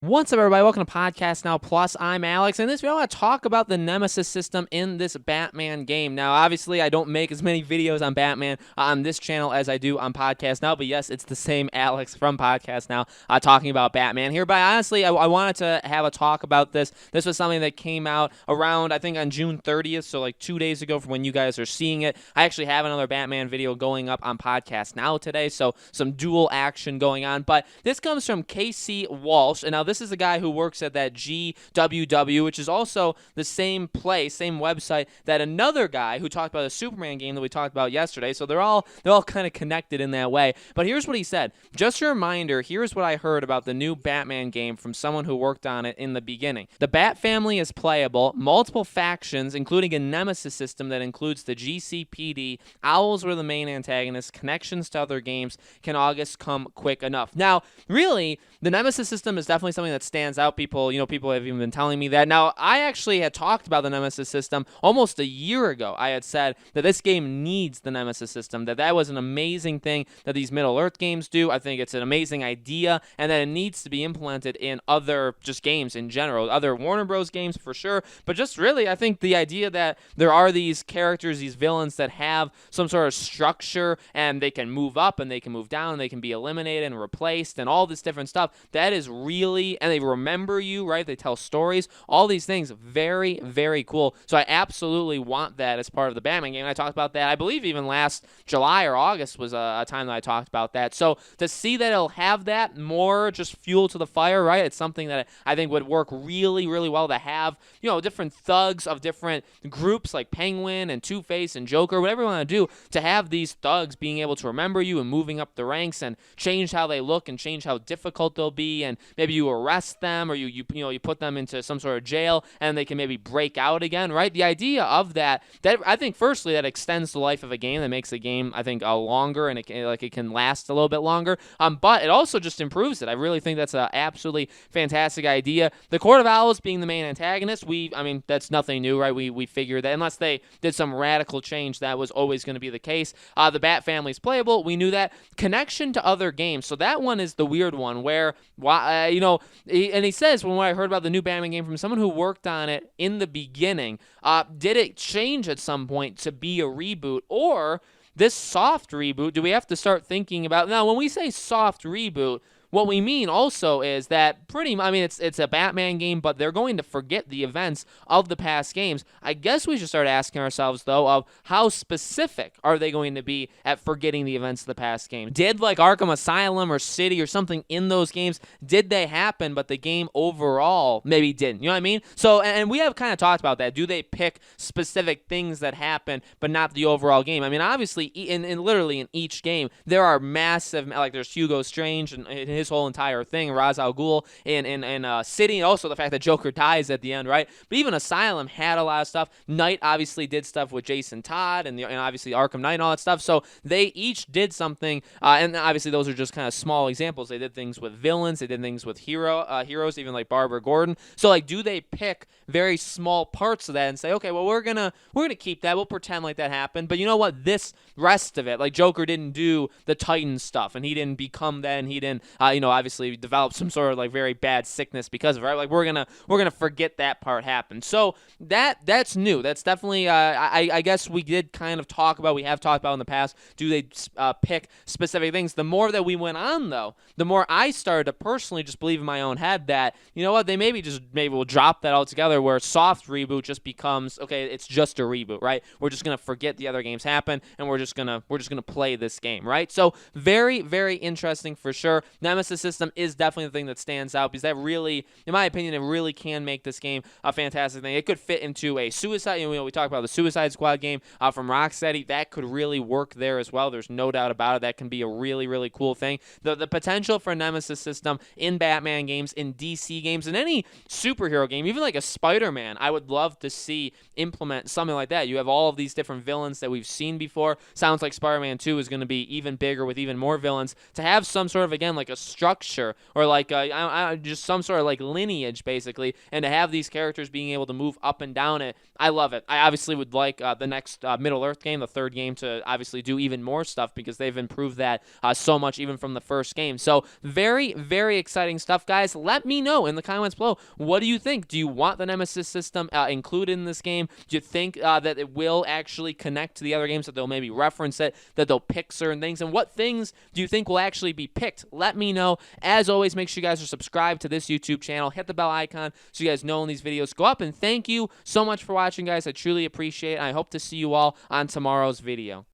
What's up, everybody? Welcome to Podcast Now Plus. I'm Alex, and in this video, I want to talk about the Nemesis system in this Batman game. Now, obviously, I don't make as many videos on Batman on this channel as I do on Podcast Now, but yes, it's the same Alex from Podcast Now talking about Batman here. But honestly, I wanted to have a talk about this. This was something that came out around, I think, on June 30th, so like 2 days ago from when you guys are seeing it. I actually have another Batman video going up on Podcast Now today, so some dual action going on. But this comes from KC Walsh, and now this is the guy who works at that GWW, which is also the same place, same website that another guy who talked about a Superman game that we talked about yesterday. So they're all kind of connected in that way. But here's what he said. Just a reminder, here's what I heard about the new Batman game from someone who worked on it in the beginning. The Bat family is playable, multiple factions, including a Nemesis system that includes the GCPD, Owls were the main antagonists, connections to other games. Can August come quick enough? Now, really, the Nemesis system is definitely something that stands out. People have even been telling me that. Now, I actually had talked about the Nemesis system almost a year ago. I had said that this game needs the Nemesis system, that was an amazing thing that these Middle-earth games do. I think it's an amazing idea, and that it needs to be implemented in other just games in general, other Warner Bros. Games for sure, but just really, I think the idea that there are these characters, these villains that have some sort of structure, and they can move up, and they can move down, and they can be eliminated and replaced, and all this different stuff, that is really, and they remember you, right? They tell stories, all these things, very, very cool. So I absolutely want that as part of the Batman game. I talked about that, I believe even last July or August was a time that I talked about that. So to see that it'll have that, more just fuel to the fire, right? It's something that I think would work really, really well to have, different thugs of different groups like Penguin and Two-Face and Joker, whatever you want to do, to have these thugs being able to remember you and moving up the ranks and change how they look and change how difficult they'll be, and maybe you arrest them or you put them into some sort of jail and they can maybe break out again, right? The idea of that I think firstly that extends the life of a game, that makes a game, I think, longer, and it can last a little bit longer, but it also just improves it. I really think that's an absolutely fantastic idea. The Court of Owls being the main antagonist, that's nothing new, right? We figured that unless they did some radical change, that was always going to be the case. The Bat family's playable, we knew that. Connection to other games, so that one is the weird one where, and he says, when I heard about the new Batman game from someone who worked on it in the beginning, did it change at some point to be a reboot, or this soft reboot, do we have to start thinking about, now when we say soft reboot, what we mean also is that it's a Batman game, but they're going to forget the events of the past games. I guess we should start asking ourselves, though, of how specific are they going to be at forgetting the events of the past game? Did, like, Arkham Asylum or City or something in those games, did they happen, but the game overall maybe didn't? You know what I mean? So, and we have kind of talked about that. Do they pick specific things that happen, but not the overall game? Obviously, literally in each game, there are massive, like, there's Hugo Strange and his whole entire thing, Ra's al Ghul in City, and also the fact that Joker dies at the end, right? But even Asylum had a lot of stuff. Knight obviously did stuff with Jason Todd, and obviously Arkham Knight and all that stuff. So they each did something, and obviously those are just kind of small examples. They did things with villains, they did things with heroes, even like Barbara Gordon. So, like, do they pick very small parts of that and say, okay, well, we're gonna keep that, we'll pretend like that happened, but you know what, this rest of it, like Joker didn't do the Titan stuff, and he didn't become that, and he didn't obviously develop some sort of like very bad sickness because of it, right? Like we're gonna forget that part happened. So that's new. That's definitely I guess we have talked about in the past. Do they pick specific things? The more that we went on, though, the more I started to personally just believe in my own head that, you know what, they maybe will drop that altogether, where soft reboot just becomes, okay, it's just a reboot, right? We're just gonna forget the other games happen, and we're just gonna play this game, right? So very, very interesting for sure. Nemesis system is definitely the thing that stands out, because that really, in my opinion, it really can make this game a fantastic thing. It could fit into a Suicide, we talked about the Suicide Squad game from Rocksteady. That could really work there as well. There's no doubt about it. That can be a really, really cool thing. The potential for a Nemesis system in Batman games, in DC games, in any superhero game, even like a Spider-Man, I would love to see implement something like that. You have all of these different villains that we've seen before. Sounds like Spider-Man 2 is going to be even bigger with even more villains. To have some sort of, again, like a structure or like just some sort of like lineage basically, and to have these characters being able to move up and down it, I love it. I obviously would like the next Middle-earth game, the third game, to obviously do even more stuff because they've improved that so much even from the first game. So very, very exciting stuff, guys. Let me know in the comments below, what do you think? Do you want the Nemesis system included in this game? Do you think that it will actually connect to the other games, that they'll maybe reference it, that they'll pick certain things, and what things do you think will actually be picked? Let me know. As always, make sure you guys are subscribed to this YouTube channel. Hit the bell icon so you guys know when these videos go up, and thank you so much for watching, guys. I truly appreciate it. I hope to see you all on tomorrow's video.